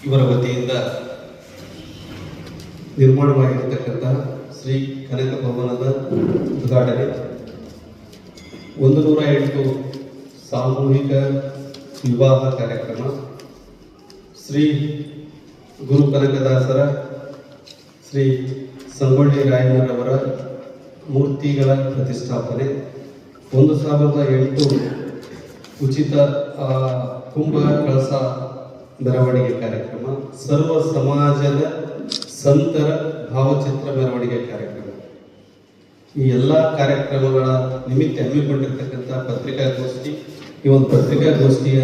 ಇವರ ವತಿಯಿಂದ ನಿರ್ಮಾಣವಾಗಿರತಕ್ಕಂಥ ಶ್ರೀ ಕನಕ ಭವನದ ಉದ್ಘಾಟನೆ 108 ಸಾಮೂಹಿಕ ವಿವಾಹ ಕಾರ್ಯಕ್ರಮ, ಶ್ರೀ ಗುರು ಕನಕದಾಸರ ಶ್ರೀ ಸಂಗೊಳ್ಳಿ ರಾಯಣ್ಣರವರ ಮೂರ್ತಿಗಳ ಪ್ರತಿಷ್ಠಾಪನೆ, 1008 ಉಚಿತ ಕುಂಭ ಕಳಸ ಮೆರವಣಿಗೆ ಕಾರ್ಯಕ್ರಮ, ಸರ್ವ ಸಮಾಜದ ಸಂತರ ಭಾವಚಿತ್ರ ಮೆರವಣಿಗೆ ಕಾರ್ಯಕ್ರಮ. ಈ ಎಲ್ಲ ಕಾರ್ಯಕ್ರಮಗಳ ನಿಮಿತ್ತ ಹಮ್ಮಿಕೊಂಡಿರ್ತಕ್ಕಂಥ ಪತ್ರಿಕಾಗೋಷ್ಠಿ, ಈ ಒಂದು ಪತ್ರಿಕಾಗೋಷ್ಠಿಯ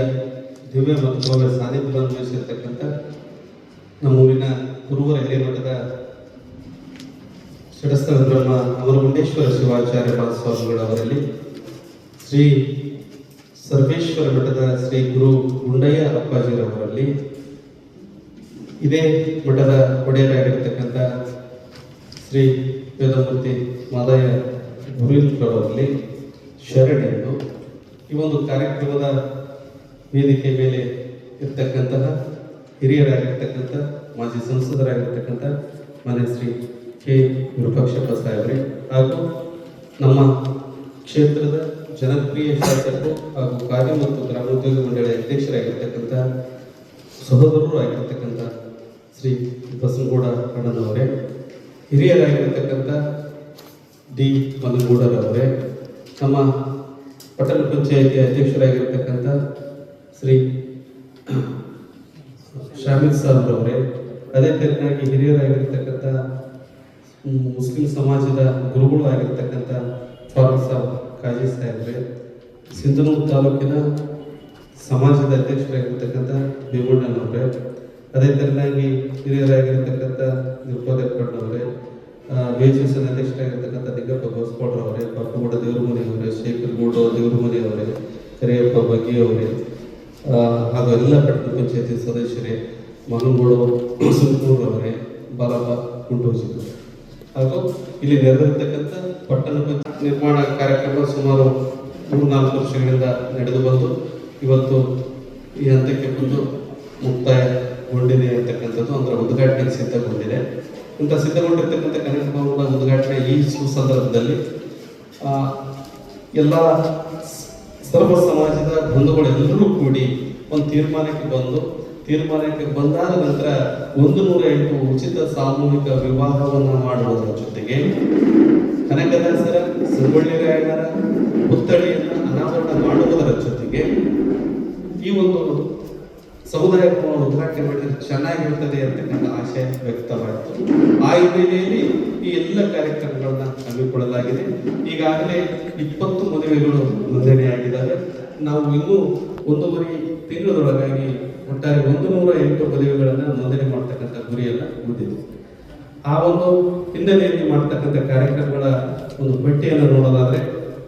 ದಿವ್ಯ ಮತ್ತು ಭವ್ಯ ಸಾನ್ನಿಧ್ಯವನ್ನು ವಹಿಸಿರ್ತಕ್ಕಂಥ ನಮ್ಮೂರಿನ ಕುರುವರ ಹಿರೇಮಠದ ಷಡಸ್ಥಳ ಬ್ರಹ್ಮ ಅಮರಗುಂಡೇಶ್ವರ ಶಿವಾಚಾರ್ಯ ಮಹಾಸ್ವಾಮಿಗಳವರಲ್ಲಿ, ಶ್ರೀ ಸರ್ವೇಶ್ವರ ಮಠದ ಶ್ರೀ ಗುರು ಗುಂಡಯ್ಯ ಅಪ್ಪಾಜಿರವರಲ್ಲಿ, ಇದೇ ಮಠದ ಒಡೆಯರಾಗಿರ್ತಕ್ಕಂಥ ಶ್ರೀ ವೇದಮೂರ್ತಿ ಮಾದಯ್ಯ ಗುರುರವರಲ್ಲಿ ಶರಣೆಂದು ಈ ಒಂದು ಕಾರ್ಯಕ್ರಮದ ವೇದಿಕೆ ಮೇಲೆ ಇರ್ತಕ್ಕಂತಹ ಹಿರಿಯರಾಗಿರ್ತಕ್ಕಂಥ ಮಾಜಿ ಸಂಸದರಾಗಿರ್ತಕ್ಕಂಥ ಮಾನ್ಯ ಶ್ರೀ ಕೆ ವಿರೂಪಾಕ್ಷಪ್ಪ ಸಾಹೇಬ್ರೆ ಹಾಗೂ ನಮ್ಮ ಕ್ಷೇತ್ರದ ಜನಪ್ರಿಯ ಶಾಸಕರು ಹಾಗೂ ಕಾರ್ಯ ಮತ್ತು ಗ್ರಾಮೋದ್ಯೋಗ ಮಂಡಳಿ ಅಧ್ಯಕ್ಷರಾಗಿರ್ತಕ್ಕಂಥ ಸಹೋದರರು ಆಗಿರ್ತಕ್ಕಂಥ ಶ್ರೀ ಬಸನಗೌಡ ಅಣ್ಣನವರೇ, ಹಿರಿಯರಾಗಿರ್ತಕ್ಕಂಥ ಡಿ ಮನಗೌಡರವರೇ, ನಮ್ಮ ಪಟ್ಟಣ ಪಂಚಾಯಿತಿ ಅಧ್ಯಕ್ಷರಾಗಿರ್ತಕ್ಕಂಥ ಶ್ರೀ ಶಾಮಿಲ್ ಸಾಬ್ರವರೇ, ಅದೇ ತರನಾಗಿ ಹಿರಿಯರಾಗಿರ್ತಕ್ಕಂಥ ಮುಸ್ಲಿಂ ಸಮಾಜದ ಗುರುಗಳು ಆಗಿರ್ತಕ್ಕಂಥ ಫಾರೂಕ್ ಸಾಬ್ ಕಾಜಿ ಸಾಹೇಬ್ರೆ, ಸಿಂಧನೂರು ತಾಲೂಕಿನ ಸಮಾಜದ ಅಧ್ಯಕ್ಷರಾಗಿರ್ತಕ್ಕಂಥ ಭೀಮಣ್ಣನವರೇ, ಅದೇ ತರನಾಗಿ ಹಿರಿಯರಾಗಿರ್ತಕ್ಕಂಥ ನಿರ್ಪದಪ್ಪಣ್ಣವರೇ, ಬೇಜಸನ ಅಧ್ಯಕ್ಷರಾಗಿರ್ತಕ್ಕಂಥ ದಿಗ್ಗಪ್ಪ ಗೋಸ್ಕೋಡ್ರವರೇ, ಪಪ್ಪಗೌಡ ದೇವ್ರಮನಿಯವರೇ, ಶೇಖರಗೌಡ ದೇವ್ರಮನಿಯವರೇ, ಕರಿಯಪ್ಪ ಬಗ್ಗಿಯವರೇ, ಹಾಗೂ ಎಲ್ಲ ಪಟ್ಟಣ ಪಂಚಾಯತಿ ಸದಸ್ಯರೇ, ಮನಗೌಡ ಸುಂಕೂರವರೇ, ಬಾಲಪ್ಪ ಕುಂಟೋಜಿಯವರೇ, ಹಾಗೂ ಇಲ್ಲಿ ನೆರೆದಿರ್ತಕ್ಕಂಥ ಪಟ್ಟಣ ಪಂಚಾಯತ್ ನಿರ್ಮಾಣ ಕಾರ್ಯಕ್ರಮ ಸುಮಾರು 3-4 ವರ್ಷಗಳಿಂದ ನಡೆದು ಬಂದು ಇವತ್ತು ಈ ಹಂತಕ್ಕೆ ಬಂದು ಮುಕ್ತಾಯಗೊಂಡಿದೆ ಅಂತಕ್ಕಂಥದ್ದು, ಅದರ ಉದ್ಘಾಟನೆಗೆ ಸಿದ್ಧಗೊಂಡಿದೆ. ಇಂಥ ಸಿದ್ಧಗೊಂಡಿರ್ತಕ್ಕಂಥ ಕನಕ ಭವನದ ಉದ್ಘಾಟನೆ ಈ ಸುಸಂದರ್ಭದಲ್ಲಿ ಎಲ್ಲ ಸರ್ವ ಸಮಾಜದ ಬಂಧುಗಳೆಲ್ಲರೂ ಕೂಡಿ ಒಂದು ತೀರ್ಮಾನಕ್ಕೆ ಬಂದಾದ ನಂತರ 108 ಉಚಿತ ಸಾಮೂಹಿಕ ವಿವಾಹವನ್ನು ಮಾಡುವುದರ ಜೊತೆಗೆ ಕನಕದಾಸರ ಸಂಗೊಳ್ಳಿ ರಾಯಣ್ಣರ ಪುತ್ಥಳಿಯನ್ನು ಅನಾವರಣ ಮಾಡುವುದರ ಜೊತೆಗೆ ಈ ಒಂದು ಸಮುದಾಯ ಭವನ ಉದ್ಘಾಟನೆ ಮಾಡಿದ್ರೆ ಚೆನ್ನಾಗಿರ್ತದೆ ಅಂತಕ್ಕಂಥ ಆಶಯ ವ್ಯಕ್ತವಾಯಿತು. ಆ ಹಿನ್ನೆಲೆಯಲ್ಲಿ ಈ ಎಲ್ಲ ಕಾರ್ಯಕ್ರಮಗಳನ್ನ ಹಮ್ಮಿಕೊಳ್ಳಲಾಗಿದೆ. ಈಗಾಗಲೇ 20 ಮದುವೆಗಳು ನೋಂದಣಿಯಾಗಿದ್ದಾವೆ. ನಾವು ಇನ್ನೂ 1.5 ತಿಂಗಳೊಳಗಾಗಿ ಒಟ್ಟಾರೆ 108 ಮದುವೆಗಳನ್ನು ನೋಂದಣಿ ಮಾಡ್ತಕ್ಕಂಥ ಗುರಿಯನ್ನ ಹೊಂದಿದೆ. ಆ ಒಂದು ಹಿನ್ನೆಲೆಯಲ್ಲಿ ಮಾಡ್ತಕ್ಕಂಥ ಕಾರ್ಯಕ್ರಮಗಳ ಒಂದು ಪಟ್ಟಿಯನ್ನು ನೋಡೋದಾದ್ರೆ,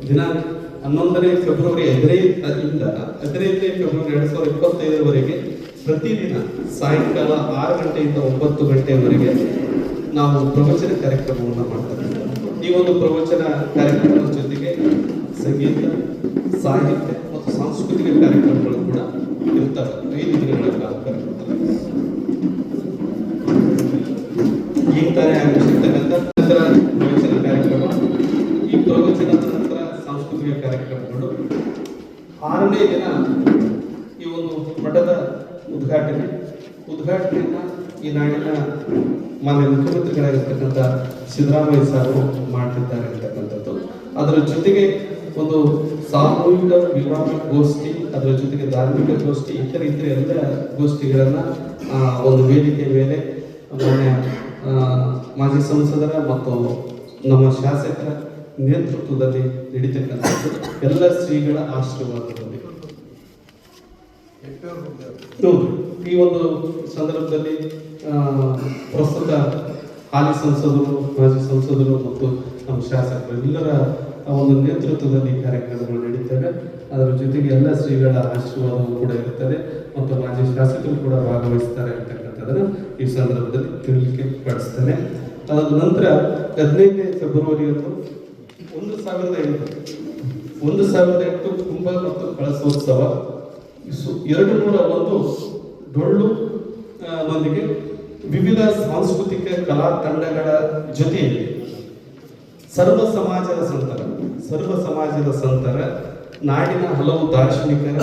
ದಿನಾಂಕ 11ನೇ ಫೆಬ್ರವರಿ 15ನೇ ಫೆಬ್ರವರಿ 2025 ಪ್ರತಿದಿನ ಸಾಯಂಕಾಲ 6 ಗಂಟೆಯಿಂದ 9 ಗಂಟೆಯವರೆಗೆ ನಾವು ಪ್ರವಚನ ಕಾರ್ಯಕ್ರಮವನ್ನು ಮಾಡ್ತೇವೆ. ಈ ಒಂದು ಪ್ರವಚನ ಕಾರ್ಯಕ್ರಮದ ಜೊತೆಗೆ ಸಂಗೀತ, ಸಾಹಿತ್ಯ ಮತ್ತು ಸಾಂಸ್ಕೃತಿಕ ಕಾರ್ಯಕ್ರಮಗಳು ಕೂಡ ಇರ್ತವೆ. 5 ದಿನಗಳ ಕಾರ್ಯಕ್ರಮ ಈಗ ತಾನೇ ಆಗಮಿಸಿರ್ತಕ್ಕಂಥ ಪ್ರವಚನ ಕಾರ್ಯಕ್ರಮ, ಈ ಪ್ರವಚನದ ನಂತರ ಸಾಂಸ್ಕೃತಿಕ ಕಾರ್ಯಕ್ರಮಗಳು. 6ನೇ ದಿನ ಈ ಒಂದು ಮಠದ ಉದ್ಘಾಟನೆಯನ್ನ ಈ ನಾಡಿನ ಮಾನ್ಯ ಮುಖ್ಯಮಂತ್ರಿಗಳಾಗಿರ್ತಕ್ಕಂಥ ಸಿದ್ದರಾಮಯ್ಯ ಸಾರು ಮಾಡ್ತಿದ್ದಾರೆ ಅಂತಕ್ಕಂಥದ್ದು. ಅದರ ಜೊತೆಗೆ ಒಂದು ಸಾಮೂಹಿಕ ವಿವಾಹ ಗೋಷ್ಠಿ, ಅದರ ಜೊತೆಗೆ ಧಾರ್ಮಿಕ ಗೋಷ್ಠಿ, ಇತರ ಎಲ್ಲ ಗೋಷ್ಠಿಗಳನ್ನ ಒಂದು ವೇದಿಕೆ ಮೇಲೆ ಮಾನ್ಯ ಮಾಜಿ ಸಂಸದರ ಮತ್ತು ನಮ್ಮ ಶಾಸಕರ ನೇತೃತ್ವದಲ್ಲಿ ನಡೀತಕ್ಕಂಥದ್ದು ಎಲ್ಲ ಶ್ರೀಗಳ ಆಶೀರ್ವಾದದಲ್ಲಿ. ಈ ಒಂದು ಸಂದರ್ಭದಲ್ಲಿ ಪ್ರಸ್ತುತ ಹಾಲಿ ಸಂಸದರು, ಮಾಜಿ ಸಂಸದರು ಮತ್ತು ನಮ್ಮ ಶಾಸಕರು ಎಲ್ಲರ ಒಂದು ನೇತೃತ್ವದಲ್ಲಿ ಕಾರ್ಯಕ್ರಮಗಳು ನಡೀತವೆ. ಅದರ ಜೊತೆಗೆ ಎಲ್ಲ ಶ್ರೀಗಳ ಆಶೀರ್ವಾದವೂ ಕೂಡ ಇರ್ತದೆ ಮತ್ತು ಮಾಜಿ ಶಾಸಕರು ಕೂಡ ಭಾಗವಹಿಸ್ತಾರೆ ಅಂತಕ್ಕಂಥದ್ದನ್ನು ಈ ಸಂದರ್ಭದಲ್ಲಿ ತಿಳಿಲಿಕ್ಕೆ ಪಡಿಸ್ತೇನೆ. ಅದಾದ ನಂತರ 15ನೇ ಫೆಬ್ರವರಿಯಂದು 1008 ಕುಂಭ ಮತ್ತು ಕಳಸೋತ್ಸವ, 201 ಡೊಳ್ಳು ನಮ್ಮೊಂದಿಗೆ ವಿವಿಧ ಸಾಂಸ್ಕೃತಿಕ ಕಲಾ ತಂಡಗಳ ಜೊತೆಯಲ್ಲಿ ಸರ್ವ ಸಮಾಜದ ಸಂತರ ನಾಡಿನ ಹಲವು ದಾರ್ಶನಿಕರ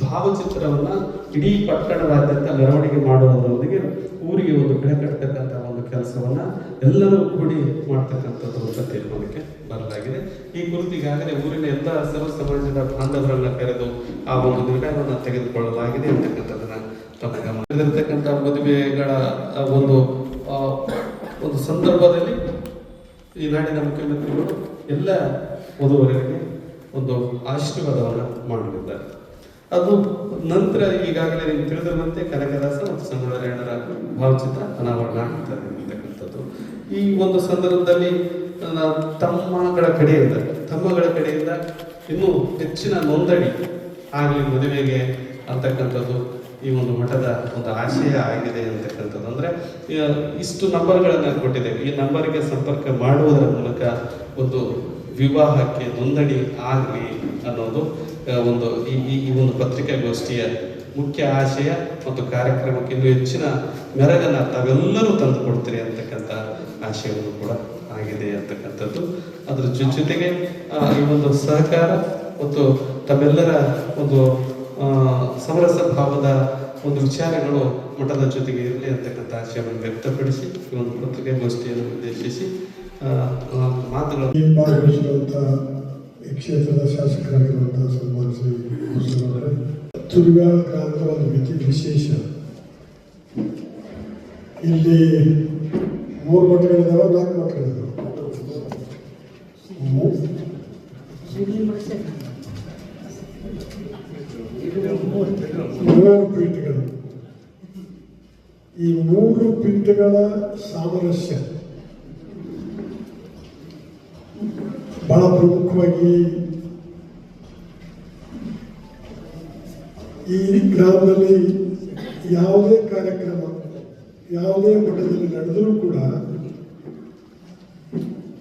ಭಾವಚಿತ್ರವನ್ನ ಇಡೀ ಪಟ್ಟಣದಾದ್ಯಂತ ಮೆರವಣಿಗೆ ಮಾಡುವುದರೊಂದಿಗೆ ಊರಿಗೆ ಒಂದು ಕಡೆ ಕಟ್ಟತಕ್ಕಂಥ ಒಂದು ಕೆಲಸವನ್ನ ಎಲ್ಲರೂ ಕೂಡಿ ಮಾಡ್ತಕ್ಕಂಥದ್ದು ಅಂತ ತೀರ್ಮಾನಕ್ಕೆ ಬರಲಾಗಿದೆ. ಈ ಕುರಿತು ಈಗಾಗಲೇ ಊರಿನ ಎಲ್ಲ ಸರ್ವ ಸಮಾಜದ ಬಾಂಧವರನ್ನ ಕರೆದು ಆ ಒಂದು ನಿರ್ಣಯವನ್ನು ತೆಗೆದುಕೊಳ್ಳಲಾಗಿದೆ ಅಂತಕ್ಕಂಥದ್ದನ್ನ ತಮ್ಮ ಗಮನದಲ್ಲಿರ್ತಕ್ಕಂಥ ಮದುವೆಗಳ ಒಂದು ಸಂದರ್ಭದಲ್ಲಿ ಈ ನಾಡಿನ ಮುಖ್ಯಮಂತ್ರಿಗಳು ಎಲ್ಲ ವಧುವರರಿಗೆ ಒಂದು ಆಶೀರ್ವಾದವನ್ನು ಮಾಡಲಿದ್ದಾರೆ. ಅದು ನಂತರ ಈಗಾಗಲೇ ನಿಮ್ಗೆ ತಿಳಿದಿರುವಂತೆ ಕನಕದಾಸ ಮತ್ತು ಸಂಗೊಳ್ಳಿರಾಯಣ್ಣರ ಭಾವಚಿತ್ರ ಅನಾವರಣ ಆಗ್ತದೆ ಅಂತಕ್ಕಂಥದ್ದು. ಈ ಒಂದು ಸಂದರ್ಭದಲ್ಲಿ ತಮ್ಮಗಳ ಕಡೆಯಿಂದ ಇನ್ನೂ ಹೆಚ್ಚಿನ ನೋಂದಣಿ ಆಗಲಿ ಮದುವೆಗೆ ಅಂತಕ್ಕಂಥದ್ದು ಈ ಒಂದು ಮಠದ ಒಂದು ಆಶಯ ಆಗಿದೆ ಅಂತಕ್ಕಂಥದ್ದು. ಅಂದರೆ ಇಷ್ಟು ನಂಬರ್ಗಳನ್ನು ಕೊಟ್ಟಿದ್ದೇವೆ, ಈ ನಂಬರ್ಗೆ ಸಂಪರ್ಕ ಮಾಡುವುದರ ಮೂಲಕ ಒಂದು ವಿವಾಹಕ್ಕೆ ನೋಂದಣಿ ಆಗಲಿ ಅನ್ನೋದು ಒಂದು ಈ ಒಂದು ಪತ್ರಿಕಾಗೋಷ್ಠಿಯ ಮುಖ್ಯ ಆಶಯ ಮತ್ತು ಕಾರ್ಯಕ್ರಮಕ್ಕೆ ಇನ್ನೂ ಹೆಚ್ಚಿನ ಮೆರಗನ್ನು ತಾವೆಲ್ಲರೂ ತಂದು ಕೊಡ್ತೀರಿ ಅಂತಕ್ಕಂಥ ಆಶಯವನ್ನು ಕೂಡ ಆಗಿದೆ ಅಂತಕ್ಕಂಥದ್ದು. ಅದರ ಜೊತೆಗೆ ಈ ಒಂದು ಸಹಕಾರ ಮತ್ತು ತಮ್ಮೆಲ್ಲರ ಒಂದು ಸಮರಸ ಭಾವದ ಒಂದು ವಿಚಾರಗಳು ಮಠದ ಜೊತೆಗೆ ಇರಲಿ ಅಂತಕ್ಕಂಥ ಆಶಯವನ್ನು ವ್ಯಕ್ತಪಡಿಸಿ ಈ ಒಂದು ಪತ್ರಿಕಾಗೋಷ್ಠಿಯನ್ನು ಉದ್ದೇಶಿಸಿ ಮಾತುಗಳು ಭಾಗವಹಿಸಿರುವಂಥ ಈ ಕ್ಷೇತ್ರದ ಶಾಸಕರಾಗಿರುವಂಥ ಸನ್ಮಾನ ಶ್ರೀ ಭೂಷಣ್ ತುರುಗಾಳ ಗ್ರಾಮದ ಒಂದು ವಿಶೇಷ. ಇಲ್ಲಿ 3 ಮಠಗಳಿದಾವೆ, 4 ಮಠಗಳಿದಾವೆ. 3 ಪೀಠಗಳು. ಈ 3 ಪೀಠಗಳ ಸಾಮರಸ್ಯ ಬಹಳ ಪ್ರಮುಖವಾಗಿ ಈ ಗ್ರಾಮದಲ್ಲಿ ಯಾವುದೇ ಕಾರ್ಯಕ್ರಮ ಯಾವುದೇ ಮಠದಲ್ಲಿ ನಡೆದರೂ ಕೂಡ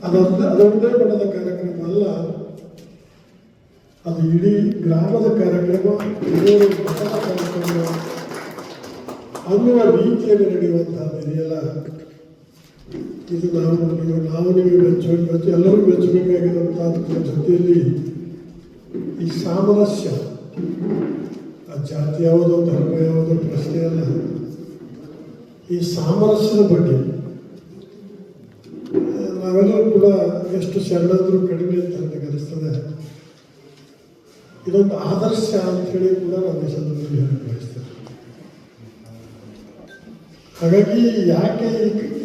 ಅದೊಂದೇ ಮಠದ ಕಾರ್ಯಕ್ರಮ ಅಲ್ಲ, ಅದು ಇಡೀ ಗ್ರಾಮದ ಕಾರ್ಯಕ್ರಮ, ಮಠದ ಕಾರ್ಯಕ್ರಮ ಅನ್ನುವ ರೀತಿಯಲ್ಲಿ ನಡೆಯುವಂತಹದ್ದು ಇದೆಯಲ್ಲ. ಇದು ನಾವು ನೀವು ಮೆಚ್ಚಬೇಕು, ಎಲ್ಲರೂ ಮೆಚ್ಚಬೇಕಾಗಿರುವಂತಹ ಜೊತೆಯಲ್ಲಿ ಈ ಸಾಮರಸ್ಯ, ಆ ಜಾತಿ ಯಾವುದೋ ಧರ್ಮ ಯಾವುದೋ ಪ್ರಶ್ನೆ ಅಲ್ಲ, ಈ ಸಾಮರಸ್ಯದ ಬಗ್ಗೆ ನಾವೆಲ್ಲರೂ ಕೂಡ ಎಷ್ಟು ಶರಣಂದ್ರು ಕಡಿಮೆ ಅಂತ ನನಗೆ ಅನಿಸ್ತದೆ. ಇದೊಂದು ಆದರ್ಶ ಅಂತ ಹೇಳಿ ಕೂಡ ನಾನು ಈ ಸಂದರ್ಭದಲ್ಲಿ ಹೇಳಕ್ಕೆ ಬಯಸ್ತೇನೆ. ಹಾಗಾಗಿ ಯಾಕೆ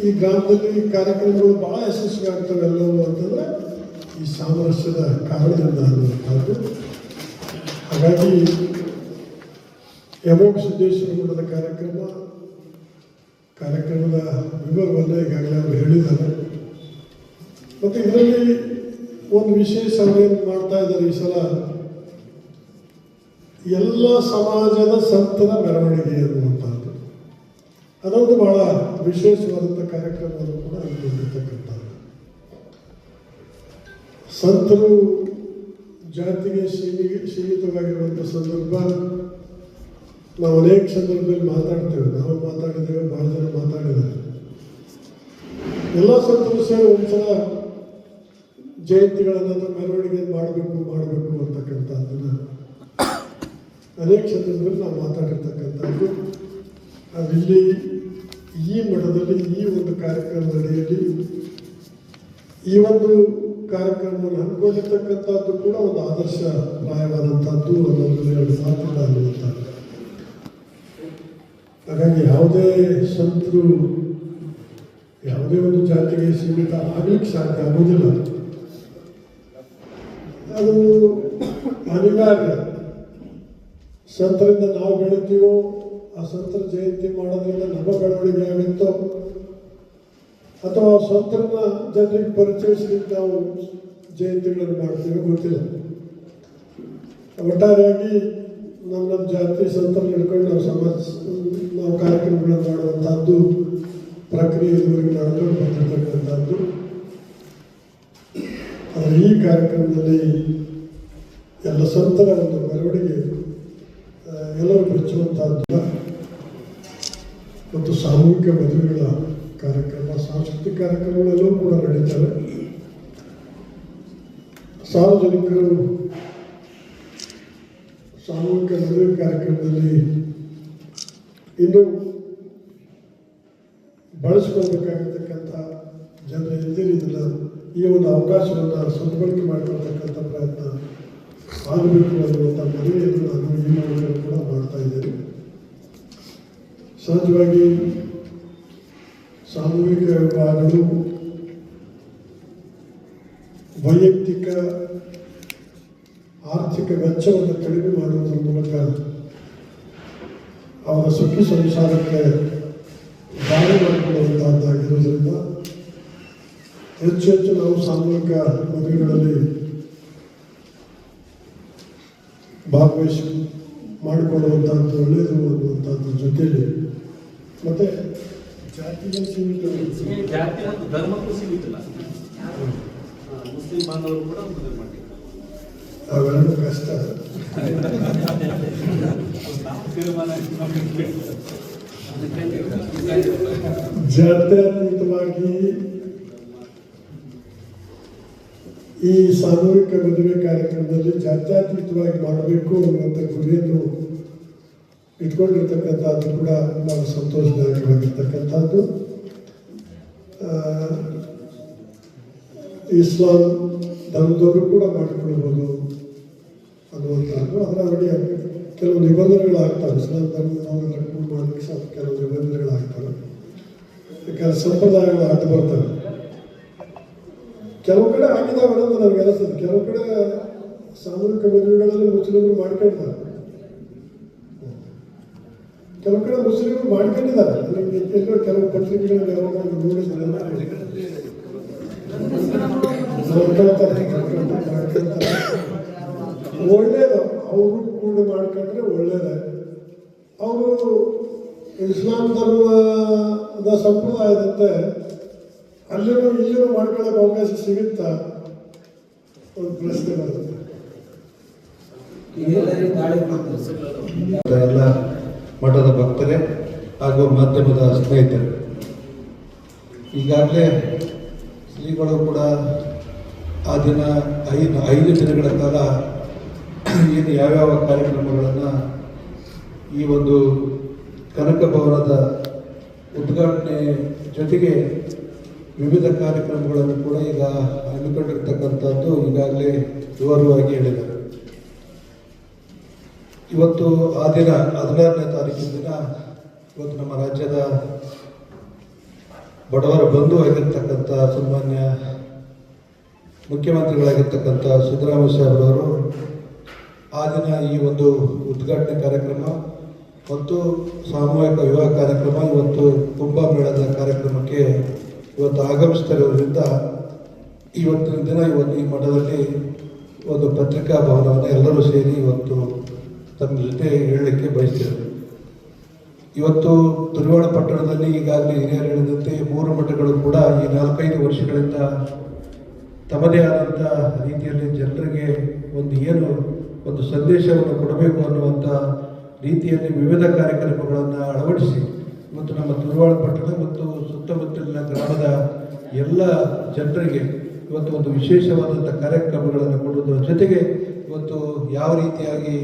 ಈ ಗ್ರಾಮದಲ್ಲಿ ಕಾರ್ಯಕ್ರಮಗಳು ಬಹಳ ಯಶಸ್ವಿ ಆಗ್ತವೆ ಎಲ್ಲವೂ ಅಂತಂದರೆ ಈ ಸಾಮರಸ್ಯದ ಕಾರಣದಿಂದ ಅನ್ನುವಂಥದ್ದು. ಹಾಗಾಗಿ ಯಮೋಘ ಸಿದ್ದೇಶ್ವರ ಮಠದ ಕಾರ್ಯಕ್ರಮದ ವಿವರವನ್ನು ಈಗಾಗಲೇ ಅವರು ಹೇಳಿದ್ದಾರೆ. ಮತ್ತು ಇದರಲ್ಲಿ ಒಂದು ವಿಶೇಷ ಏನು ಮಾಡ್ತಾ ಇದ್ದಾರೆ ಈ ಸಲ, ಎಲ್ಲ ಸಮಾಜದ ಸಂತರ ಮೆರವಣಿಗೆ ಅನ್ನುವಂಥದ್ದು. ಅದೊಂದು ಬಹಳ ವಿಶೇಷವಾದಂಥ ಕಾರ್ಯಕ್ರಮವನ್ನು ಕೂಡ ಹಮ್ಮಿಕೊಂಡಿರ್ತಕ್ಕಂಥದ್ದು. ಸಂತರು ಜಾತಿಗೆ ಸೀಮಿತವಾಗಿರುವಂಥ ಸಂದರ್ಭ ನಾವು ಅನೇಕ ಸಂದರ್ಭದಲ್ಲಿ ಮಾತಾಡ್ತೇವೆ, ನಾವು ಮಾತಾಡಿದ್ದೇವೆ, ಬಹಳ ಜನ ಮಾತಾಡಿದ್ದಾರೆ. ಎಲ್ಲ ಸಂತರು ಸೇರಿ ಒಂದ್ಸಲ ಜಯಂತಿಗಳನ್ನು ಅಥವಾ ಮೆರವಣಿಗೆ ಮಾಡಬೇಕು ಅಂತಕ್ಕಂಥದ್ದನ್ನು ಅನೇಕ ಸಂದರ್ಭದಲ್ಲಿ ನಾವು ಮಾತಾಡಿರ್ತಕ್ಕಂಥದ್ದು. ಅದಿಲ್ಲಿ ಈ ಮಠದಲ್ಲಿ ಈ ಒಂದು ಕಾರ್ಯಕ್ರಮದ ಅಡಿಯಲ್ಲಿ ಈ ಒಂದು ಕಾರ್ಯಕ್ರಮವನ್ನು ಹಮ್ಮಿಕೊಂಡಿರ್ತಕ್ಕಂಥದ್ದು ಕೂಡ ಒಂದು ಆದರ್ಶ ಪ್ರಾಯವಾದಂಥದ್ದು ಅನ್ನೋದ್ರಲ್ಲಿ 2 ಮಾತಿಲ್ಲ ಅನ್ನುವಂಥದ್ದು. ಹಾಗಾಗಿ ಯಾವುದೇ ಸಂತರು ಯಾವುದೇ ಒಂದು ಜಾತಿಗೆ ಸೀಮಿತ ಆಗಲಿಕ್ಕೆ ಸಾಧ್ಯ ಆಗುವುದಿಲ್ಲ, ಅದು ಅನಿವಾರ್ಯ. ಸಂತರಿಂದ ನಾವು ಬೆಳಿತೀವೋ, ಆ ಸಂತರ ಜಯಂತಿ ಮಾಡೋದ್ರಿಂದ ನಮ್ಮ ಬೆಳವಣಿಗೆ ಆಗುತ್ತೋ, ಅಥವಾ ಸಂತರನ್ನ ಜನರಿಗೆ ಪರಿಚಯಿಸಲಿಕ್ಕೆ ನಾವು ಜಯಂತಿಗಳನ್ನು ಮಾಡ್ತೀವಿ ಗೊತ್ತಿಲ್ಲ. ಒಟ್ಟಾರೆಯಾಗಿ ನಮ್ಮ ಜಾತಿ ಸಂತರನ್ನು ಹಿಡ್ಕೊಂಡು ನಾವು ಕಾರ್ಯಕ್ರಮಗಳನ್ನು ಮಾಡುವಂಥದ್ದು ಪ್ರಕ್ರಿಯೆ ಇದುವರೆಗೆ ನಡೆದುಕೊಂಡು ಬಂದಿರತಕ್ಕಂಥದ್ದು. ಆದರೆ ಈ ಕಾರ್ಯಕ್ರಮದಲ್ಲಿ ಎಲ್ಲ ಸಂತರ ಒಂದು ಮೆರವಣಿಗೆ ಎಲ್ಲರೂ ಮೆಚ್ಚುವಂಥದ್ದು. ಮತ್ತು ಸಾಮೂಹಿಕ ಮದುವೆಗಳ ಕಾರ್ಯಕ್ರಮ, ಸಾಂಸ್ಕೃತಿಕ ಕಾರ್ಯಕ್ರಮಗಳೆಲ್ಲವೂ ಕೂಡ ನಡೀತವೆ. ಸಾರ್ವಜನಿಕರು ಸಾಮೂಹಿಕ ಮದುವೆ ಕಾರ್ಯಕ್ರಮದಲ್ಲಿ ಇನ್ನೂ ಬಳಸ್ಕೊಳ್ಬೇಕಾಗಿರ್ತಕ್ಕಂಥ ಜನರ ಎದುರು ಇದನ್ನು ಈ ಒಂದು ಅವಕಾಶವನ್ನು ಸದ್ಬಳಕೆ ಮಾಡಿಕೊಳ್ತಕ್ಕಂಥ ಪ್ರಯತ್ನ ಆಗಬೇಕು ಅನ್ನುವಂಥ ಮನವಿಯನ್ನು ನಾನು ಈ ಮೂಲಕ ಕೂಡ ಮಾಡ್ತಾ ಇದ್ದೇನೆ. ಸಹಜವಾಗಿ ಸಾಮೂಹಿಕ ವಿವಾಹಗಳು ವೈಯಕ್ತಿಕ ಆರ್ಥಿಕ ವೆಚ್ಚವನ್ನು ಕಡಿಮೆ ಮಾಡುವುದರ ಮೂಲಕ ಅವರ ಸುಖಿ ಸಂಸಾರಕ್ಕೆ ದಾರಿ ಮಾಡಿಕೊಳ್ಳುವಂತಹದ್ದಾಗಿರುವುದರಿಂದ ಹೆಚ್ಚು ಹೆಚ್ಚು ನಾವು ಸಾಮೂಹಿಕ ಮದುವೆಗಳಲ್ಲಿ ಭಾಗವಹಿಸಿ ಮಾಡಿಕೊಳ್ಳುವಂಥದ್ದು ಒಳ್ಳೆಯದು ಅನ್ನುವಂಥದ್ರ ಜೊತೆಯಲ್ಲಿ ಮತ್ತೆ ಜಾತಿಗೆ ಸೀಮಿತ ಜಾತಿ ಮತ್ತು ಧರ್ಮಕ್ಕೂ ಸೀಮಿತಲ್ಲ. ಮುಸ್ಲಿಂ ಬಾಂಧವರು ಕೂಡ ಮದುವೆ ಮಾಡಿ ಅವೆರಡು ಕಷ್ಟ. ಜಾತ್ಯತೀತವಾಗಿ ಈ ಸಾಮೂಹಿಕ ಮದುವೆ ಕಾರ್ಯಕ್ರಮದಲ್ಲಿ ಜಾತ್ಯತೀತವಾಗಿ ಮಾಡಬೇಕು ಅನ್ನುವಂಥ ಗುರಿಯನ್ನು ಇಟ್ಕೊಂಡಿರ್ತಕ್ಕಂಥದ್ದು ಕೂಡ ಬಹಳ ಸಂತೋಷದಾಯಕವಾಗಿರ್ತಕ್ಕಂಥದ್ದು. ಇಸ್ಲಾಂ ಧರ್ಮದವರು ಕೂಡ ಮಾಡಿಕೊಳ್ಬೋದು ಅನ್ನುವಂಥದ್ದು. ಅದರೊಳಗೆ ಕೆಲವು ನಿಬಂಧನೆಗಳಾಗ್ತವೆ. ಇಸ್ಲಾಂ ಧರ್ಮದವರೆಲ್ಲ ಕೂಡ ಮಾಡಲಿಕ್ಕೆ ಸ್ವಲ್ಪ ಕೆಲವು ನಿಬಂಧನೆಗಳಾಗ್ತವೆ. ಯಾಕಂದರೆ ಸಂಪ್ರದಾಯಗಳು ಅಡ್ಡ ಬರ್ತವೆ. ಕೆಲವು ಕಡೆ ಆಗಿದ್ದಾವೆ ಅಂತ ನನಗೆ ಅನಿಸ್ತದೆ. ಕೆಲವು ಕಡೆ ಸಾಮೂಹಿಕ ಮದುವೆಗಳಲ್ಲಿ ಮುಸ್ಲಿಮರು ಮಾಡ್ಕೊಳ್ತಾರೆ, ಕೆಲವು ಕಡೆ ಮುಸ್ಲಿಮರು ಮಾಡ್ಕೊಂಡಿದ್ದಾರೆ. ಎಲ್ಲೋ ಕೆಲವು ಪತ್ರಿಕೆಗಳಲ್ಲಿ ಯಾವಾಗ ನೋಡಿದ್ರೆ ಒಳ್ಳೇದು. ಅವರು ಕೂಡ ಮಾಡ್ಕೊಂಡ್ರೆ ಒಳ್ಳೇದೇ. ಅವರು ಇಸ್ಲಾಂ ಧರ್ಮದ ಸಂಪ್ರದಾಯದಂತೆ ಅಲ್ಲಿನೂ ಇಲ್ಲಿನೂ ಮಾಡ್ಕೊಳ್ಳೋಕೆ ಅವಕಾಶ ಸಿಗುತ್ತಾ ಒಂದು ಪ್ರಶ್ನೆ ಬರುತ್ತೆ. ಎಲ್ಲ ಮಠದ ಭಕ್ತರೇ ಹಾಗೂ ಮಾಧ್ಯಮದ ಸ್ನೇಹಿತರು, ಈಗಾಗಲೇ ಶ್ರೀಗಳು ಕೂಡ ಆ ದಿನ 5 ದಿನಗಳ ಕಾಲ ಏನು ಯಾವ್ಯಾವ ಕಾರ್ಯಕ್ರಮಗಳನ್ನು ಈ ಒಂದು ಕನಕ ಭವನದ ಉದ್ಘಾಟನೆ ಜೊತೆಗೆ ವಿವಿಧ ಕಾರ್ಯಕ್ರಮಗಳನ್ನು ಕೂಡ ಈಗ ಹಮ್ಮಿಕೊಂಡಿರ್ತಕ್ಕಂಥದ್ದು ಈಗಾಗಲೇ ವಿವರವಾಗಿ ಹೇಳಿದ್ದಾರೆ. ಇವತ್ತು ಆ ದಿನ 16ನೇ ತಾರೀಕಿನ ದಿನ ಇವತ್ತು ನಮ್ಮ ರಾಜ್ಯದ ಬಡವರ ಬಂಧು ಆಗಿರ್ತಕ್ಕಂಥ ಸನ್ಮಾನ್ಯ ಮುಖ್ಯಮಂತ್ರಿಗಳಾಗಿರ್ತಕ್ಕಂಥ ಸಿದ್ದರಾಮಯ್ಯ ಸಾಹೇಬ್ರವರು ಆ ದಿನ ಈ ಒಂದು ಉದ್ಘಾಟನೆ ಕಾರ್ಯಕ್ರಮ ಮತ್ತು ಸಾಮೂಹಿಕ ವಿವಾಹ ಕಾರ್ಯಕ್ರಮ, ಇವತ್ತು ಕುಂಭಮೇಳದ ಕಾರ್ಯಕ್ರಮಕ್ಕೆ ಇವತ್ತು ಆಗಮಿಸ್ತಿರೋದ್ರಿಂದ ಇವತ್ತಿನ ದಿನ ಇವತ್ತು ಈ ಮಠದಲ್ಲಿ ಒಂದು ಪತ್ರಿಕಾ ಭವನವನ್ನು ಎಲ್ಲರೂ ಸೇರಿ ಇವತ್ತು ತಮ್ಮ ಜೊತೆ ಹೇಳಲಿಕ್ಕೆ ಬಯಸ್ತೇವೆ. ಇವತ್ತು ತುರುವಾಡ ಪಟ್ಟಣದಲ್ಲಿ ಈಗಾಗಲೇ ಹಿರಿಯರು ಹೇಳಿದಂತೆ 3 ಮಠಗಳು ಕೂಡ ಈ 4-5 ವರ್ಷಗಳಿಂದ ತಮ್ಮದೇ ಆದಂಥ ರೀತಿಯಲ್ಲಿ ಜನರಿಗೆ ಒಂದು ಸಂದೇಶವನ್ನು ಕೊಡಬೇಕು ಅನ್ನುವಂಥ ರೀತಿಯಲ್ಲಿ ವಿವಿಧ ಕಾರ್ಯಕ್ರಮಗಳನ್ನು ಅಳವಡಿಸಿ ಇವತ್ತು ನಮ್ಮ ತುರುವಾಡ ಪಟ್ಟಣ ಮತ್ತು ಸುತ್ತಮುತ್ತಲಿನ ಗ್ರಾಮದ ಎಲ್ಲ ಜನರಿಗೆ ಇವತ್ತು ಒಂದು ವಿಶೇಷವಾದಂಥ ಕಾರ್ಯಕ್ರಮಗಳನ್ನು ಕೊಡುವುದರ ಜೊತೆಗೆ ಇವತ್ತು ಯಾವ ರೀತಿಯಾಗಿ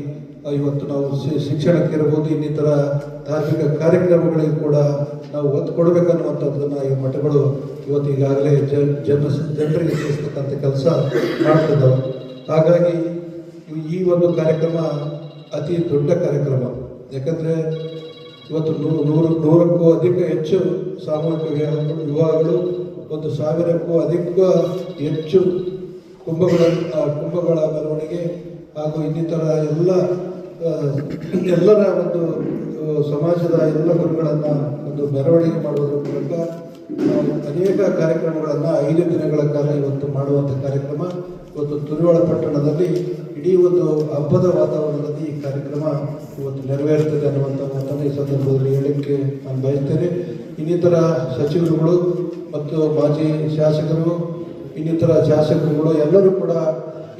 ಇವತ್ತು ನಾವು ಶಿಕ್ಷಣಕ್ಕಿರ್ಬೋದು, ಇನ್ನಿತರ ಧಾರ್ಮಿಕ ಕಾರ್ಯಕ್ರಮಗಳಿಗೂ ಕೂಡ ನಾವು ಒತ್ತು ಕೊಡಬೇಕನ್ನುವಂಥದ್ದನ್ನು ಈ ಮಠಗಳು ಇವತ್ತು ಈಗಾಗಲೇ ಜನರಿಗೆ ತಿಳಿಸ್ತಕ್ಕಂಥ ಕೆಲಸ ಮಾಡ್ತಿದ್ದಾವೆ. ಹಾಗಾಗಿ ಈ ಒಂದು ಕಾರ್ಯಕ್ರಮ ಅತಿ ದೊಡ್ಡ ಕಾರ್ಯಕ್ರಮ. ಯಾಕಂದರೆ ಇವತ್ತು 100ಕ್ಕೂ ಅಧಿಕ ಹೆಚ್ಚು ಸಾಮೂಹಿಕ ವಿವಾಹಗಳು, 1000ಕ್ಕೂ ಅಧಿಕ ಹೆಚ್ಚು ಕುಂಭಗಳ ಮೆರವಣಿಗೆ ಹಾಗೂ ಇನ್ನಿತರ ಎಲ್ಲರ ಒಂದು ಸಮಾಜದ ಎಲ್ಲ ಗುರುಗಳನ್ನು ಒಂದು ಮೆರವಣಿಗೆ ಮಾಡುವುದರ ಮೂಲಕ ನಾವು ಅನೇಕ ಕಾರ್ಯಕ್ರಮಗಳನ್ನು 5 ದಿನಗಳ ಕಾಲ ಇವತ್ತು ಮಾಡುವಂಥ ಕಾರ್ಯಕ್ರಮ ಇವತ್ತು ತುರುವಾಡ ಪಟ್ಟಣದಲ್ಲಿ ಇಡೀ ಒಂದು ಹಬ್ಬದ ವಾತಾವರಣದಲ್ಲಿ ಈ ಕಾರ್ಯಕ್ರಮ ಇವತ್ತು ನೆರವೇರುತ್ತದೆ ಅನ್ನುವಂಥ ಮಾತನ್ನು ಈ ಸಂದರ್ಭದಲ್ಲಿ ಹೇಳಲಿಕ್ಕೆ ನಾನು ಬಯಸ್ತೇನೆ. ಇನ್ನಿತರ ಸಚಿವರುಗಳು ಮತ್ತು ಮಾಜಿ ಶಾಸಕರು, ಇನ್ನಿತರ ಶಾಸಕರುಗಳು ಎಲ್ಲರೂ ಕೂಡ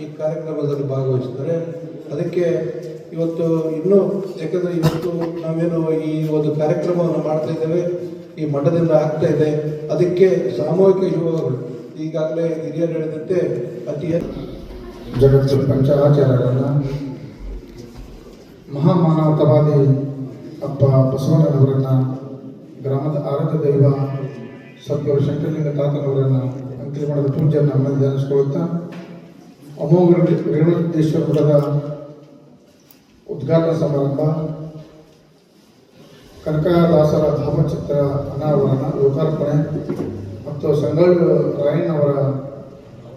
ಈ ಕಾರ್ಯಕ್ರಮದಲ್ಲಿ ಭಾಗವಹಿಸ್ತಾರೆ. ಅದಕ್ಕೆ ಇವತ್ತು ಇನ್ನೂ ಯಾಕಂದರೆ ಇವತ್ತು ನಾವೇನು ಈ ಒಂದು ಕಾರ್ಯಕ್ರಮವನ್ನು ಮಾಡ್ತಾ ಇದ್ದೇವೆ ಈ ಮಠದಿಂದ ಆಗ್ತಾ ಇದೆ, ಅದಕ್ಕೆ ಸಾಮೂಹಿಕ ಯುವಕರು ಈಗಾಗಲೇ ಹಿರಿಯರು ಹೇಳಿದಂತೆ ಅತಿ ಜಗತ್ತು ಪಂಚಾಚಾರ್ಯರನ್ನು ಮಹಾಮಾನವತಾವಾದಿ ಅಪ್ಪ ಬಸವಣ್ಣನವರನ್ನು, ಗ್ರಾಮದ ಆರಾಧ್ಯ ದೈವ ಸದ್ಗುರು ಶಂಕರಲಿಂಗ ತಾತನವರನ್ನು ಅಂಕಿಮಠದ ಪೂಜೆಯನ್ನು ನಮ್ಮಲ್ಲಿ ಧ್ಯಾನಿಸಿಕೊಳ್ಳುತ್ತಾ ಅಮೋಘ ರೇಣುದೇಶ್ವರ ಮಠದ ಉದ್ಘಾಟನಾ ಸಮಾರಂಭ, ಕನಕದಾಸರ ಭಾವಚಿತ್ರ ಅನಾವರಣ ಲೋಕಾರ್ಪಣೆ ಮತ್ತು ಸಂಗೊಳ್ಳಿ ರಾಯಣ್ಣವರ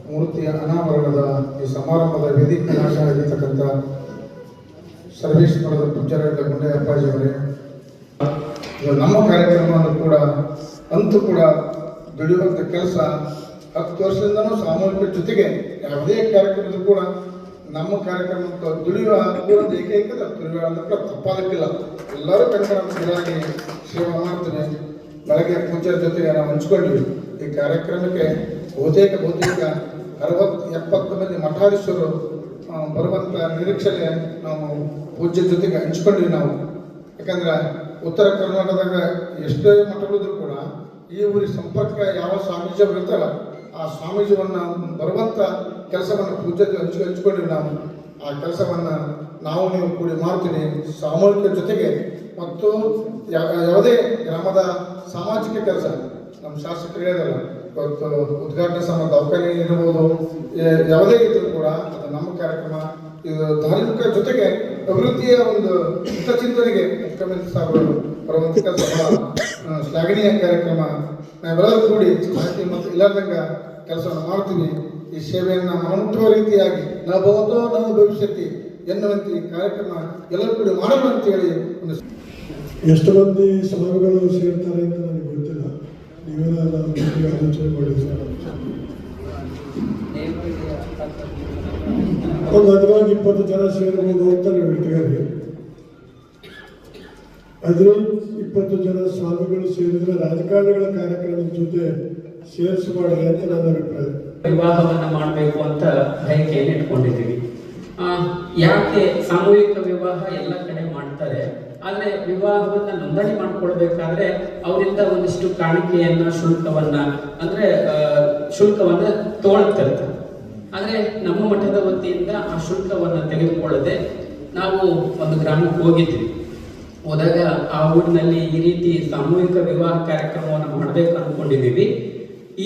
ಮೂರ್ತಿಯ ಅನಾವರಣದ ಈ ಸಮಾರಂಭದ ವೇದಿಕೆ ನಾಶನಾಗಿರ್ತಕ್ಕಂಥ ಸರ್ವೇಶ್ವರದ ಪೂಜ್ಯರಾದ ಗುಂಡೆ ಅಪ್ಪಾಜಿಯವರೇ, ನಮ್ಮ ಕಾರ್ಯಕ್ರಮವನ್ನು ಕೂಡ ಅಂತೂ ಕೂಡ ದುಡಿಯುವಂಥ ಕೆಲಸ 10 ವರ್ಷದಿಂದನೂ ಸಾಮೂಹಿಕ ಜೊತೆಗೆ ಯಾವುದೇ ಕಾರ್ಯಕ್ರಮದ ಕೂಡ ನಮ್ಮ ಕಾರ್ಯಕ್ರಮಕ್ಕೆ ದುಡಿಯುವ ಒಂದು ಏಕೈಕದ ದುಡಿಯುವ ಅಂದ್ರೆ ತಪ್ಪಾಗಕ್ಕಿಲ್ಲ. ಎಲ್ಲರೂ ಕನ್ನಡವಾಗಿ ಸೇವೆ ಮಾಡ್ತೇವೆ. ಬೆಳಗ್ಗೆ ಪೂಜೆ ಜೊತೆಗೆ ನಾವು ಹಂಚ್ಕೊಂಡಿವಿ. ಈ ಕಾರ್ಯಕ್ರಮಕ್ಕೆ ಬಹುತೇಕ 60-70 ಮಂದಿ ಮಠಾಧೀಶರು ಬರುವಂಥ ನಿರೀಕ್ಷೆಗೆ ನಾವು ಪೂಜೆ ಜೊತೆಗೆ ಹಂಚ್ಕೊಂಡಿವಿ ನಾವು. ಯಾಕಂದ್ರೆ ಉತ್ತರ ಕರ್ನಾಟಕದಾಗ ಎಷ್ಟೇ ಮಠಗಳಿದ್ರು ಕೂಡ ಈ ಊರಿಗೆ ಸಂಪರ್ಕ ಯಾವ ಸ್ವಾಮೀಜಿ ಇರ್ತಾರ ಆ ಸ್ವಾಮೀಜಿಯನ್ನು ಬರುವಂಥ ಕೆಲಸವನ್ನು ಪೂಜೆ ಹಂಚ್ಕೊಂಡಿವಿ ನಾವು. ಆ ಕೆಲಸವನ್ನು ನಾವು ನೀವು ಕೂಡಿ ಮಾಡ್ತೀವಿ ಸಾಮೂಹಿಕ ಜೊತೆಗೆ. ಮತ್ತು ಯಾವುದೇ ಗ್ರಾಮದ ಸಾಮಾಜಿಕ ಕೆಲಸ ನಮ್ಮ ಶಾಸಕರು ಹೇಳಿದಲ್ಲ, ಇವತ್ತು ಉದ್ಘಾಟನೆ ಸಮಾರಂಭ ದವಾಖಾನೆ ಇರ್ಬೋದು, ಯಾವುದೇ ಇದ್ರೂ ಕೂಡ ಅದು ನಮ್ಮ ಕಾರ್ಯಕ್ರಮ. ಇದು ಧಾರ್ಮಿಕ ಜೊತೆಗೆ ಅಭಿವೃದ್ಧಿಯ ಒಂದು ಹಿತಚಿಂತನೆಗೆ ಮುಖ್ಯಮಂತ್ರಿ ಸಾಹೇಬರು ಬರುವಂಥ ಕೆಲಸ ಶ್ಲಾಘನೀಯ ಕಾರ್ಯಕ್ರಮ. ನಾವೆಲ್ಲರೂ ಕೂಡಿ ಮಾಹಿತಿ ಮತ್ತು ಇಲ್ಲದಂಗ ಕೆಲಸವನ್ನು ಮಾಡ್ತೀವಿ. ಈ ಸೇವೆಯನ್ನು ಮನಮುಟ್ಟುವ ರೀತಿಯಾಗಿ ನಾವು ಭವತೋ ನಾವು ಭವಿಷ್ಯತಿ ಎನ್ನುವಂತೆ ಈ ಕಾರ್ಯಕ್ರಮ ಎಲ್ಲರೂ ಕೂಡಿ ಮಾಡೋಣ ಅಂತೇಳಿ ಒಂದು ಎಷ್ಟು ಮಂದಿ ಸ್ವಾಮಿಗಳು ಸೇರ್ತಾರೆ ಅಂತ ನನಗೆ ಗೊತ್ತಿಲ್ಲ. ನೀವೇನಾದ್ರೂ ಆಲೋಚನೆ ಮಾಡಿದ್ರೆ ಒಂದು 15-20 ಜನ ಸೇರ್ಬೋದು ಅಂತ ನಾವು ಇಟ್ಕೊಳ್ಳಿ. 15-20 ಜನ ಸ್ವಾಮಿಗಳು ಸೇರಿದ್ರೆ ರಾಜಕಾರಣಿಗಳ ಕಾರ್ಯಕ್ರಮದ ಜೊತೆ ಸೇರಿಸಬಾರ್ದು ಅಂತ ನನ್ನ ಅಭಿಪ್ರಾಯ. ವಿವಾಹವನ್ನ ಮಾಡಬೇಕು ಅಂತ ಬಯಕೆಯನ್ನು ಇಟ್ಕೊಂಡಿದ್ದೀವಿ. ಯಾಕೆ ಸಾಮೂಹಿಕ ವಿವಾಹ ಎಲ್ಲ ಕಡೆ ಮಾಡ್ತಾರೆ, ಆದರೆ ವಿವಾಹವನ್ನ ನೋಂದಣಿ ಮಾಡ್ಕೊಳ್ಬೇಕಾದ್ರೆ ಅವರಿಂದ ಒಂದಿಷ್ಟು ಕಾಣಿಕೆಯನ್ನ ಶುಲ್ಕವನ್ನ ತಗೊಳ್ತಿರ್ತಾರೆ. ಆದರೆ ನಮ್ಮ ಮಠದ ವತಿಯಿಂದ ಆ ಶುಲ್ಕವನ್ನ ತೆಗೆದುಕೊಳ್ಳದೆ ನಾವು ಒಂದು ಗ್ರಾಮಕ್ಕೆ ಹೋದಾಗ ಆ ಊರಿನಲ್ಲಿ ಈ ರೀತಿ ಸಾಮೂಹಿಕ ವಿವಾಹ ಕಾರ್ಯಕ್ರಮವನ್ನು ಮಾಡಬೇಕು ಅನ್ಕೊಂಡಿದ್ದೀವಿ.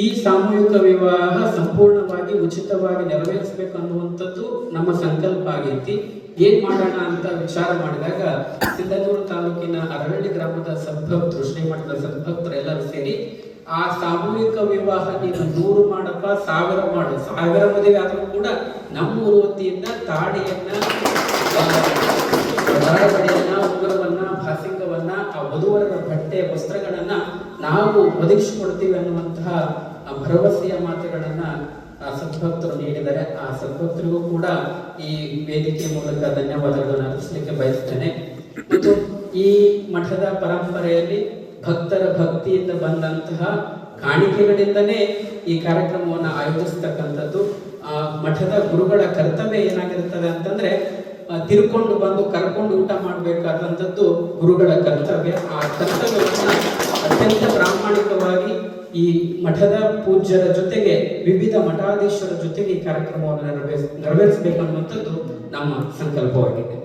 ಈ ಸಾಮೂಹಿಕ ವಿವಾಹ ಸಂಪೂರ್ಣವಾಗಿ ಉಚಿತವಾಗಿ ನೆರವೇರಿಸಬೇಕು ಅನ್ನುವಂಥದ್ದು ನಮ್ಮ ಸಂಕಲ್ಪ ಆಗೈತಿ. ಏನ್ ಮಾಡೋಣ ಅಂತ ವಿಚಾರ ಮಾಡಿದಾಗ ಸಿಂಧನೂರು ತಾಲೂಕಿನ ಅರವಳ್ಳಿ ಗ್ರಾಮದ ಸದ್ಭಕ್ತರು, ಶ್ರೀಮಠದ ಸದ್ಭಕ್ತರು ಎಲ್ಲರೂ ಸೇರಿ ಆ ಸಾಮೂಹಿಕ ವಿವಾಹ ನೀನು 100 ಮಾಡಪ್ಪ 1000 ಮಾಡು, 1000 ಮದುವೆ ಆದರೂ ಕೂಡ ನಮ್ಮೂರು ವತಿಯಿಂದ ತಾಡಿಯನ್ನ, ದಾರಬಡಿಯನ್ನ, ಉಂಗುರವನ್ನ, ಭಾಸಿಂಗವನ್ನ, ಆ ವಧುವರರ ಬಟ್ಟೆ ವಸ್ತ್ರಗಳನ್ನ ನಾವು ಒದಗಿಸಿಕೊಡ್ತೀವಿ ಅನ್ನುವಂತಹ ಭರವಸೆಯ ಮಾತುಗಳನ್ನ ಸದ್ಭಕ್ತರು ನೀಡಿದ್ದಾರೆ. ಆ ಸದ್ಭಕ್ತರಿಗೂ ಕೂಡ ಈ ವೇದಿಕೆ ಮೂಲಕ ಧನ್ಯವಾದಗಳನ್ನು ಅರ್ಪಿಸಲಿಕ್ಕೆ ಬಯಸ್ತೇನೆ. ಮತ್ತು ಈ ಮಠದ ಪರಂಪರೆಯಲ್ಲಿ ಭಕ್ತರ ಭಕ್ತಿಯಿಂದ ಬಂದಂತಹ ಕಾಣಿಕೆಗಳಿಂದನೇ ಈ ಕಾರ್ಯಕ್ರಮವನ್ನು ಆಯೋಜಿಸ್ತಕ್ಕಂಥದ್ದು. ಮಠದ ಗುರುಗಳ ಕರ್ತವ್ಯ ಏನಾಗಿರ್ತದೆ ಅಂತಂದ್ರೆ ತಿರ್ಕೊಂಡು ಬಂದು ಕರ್ಕೊಂಡು ಊಟ ಮಾಡಬೇಕಾದಂಥದ್ದು ಗುರುಗಳ ಕರ್ತವ್ಯ. ಆ ಕರ್ತವ್ಯವನ್ನು ಅತ್ಯಂತ ಪ್ರಾಮಾಣಿಕವಾಗಿ ಈ ಮಠದ ಪೂಜ್ಯರ ಜೊತೆಗೆ ವಿವಿಧ ಮಠಾಧೀಶರ ಜೊತೆಗೆ ಈ ಕಾರ್ಯಕ್ರಮವನ್ನು ನೆರವೇರಿಸಬೇಕು ಅನ್ನುವಂಥದ್ದು ನಮ್ಮ ಸಂಕಲ್ಪವಾಗಿದೆ.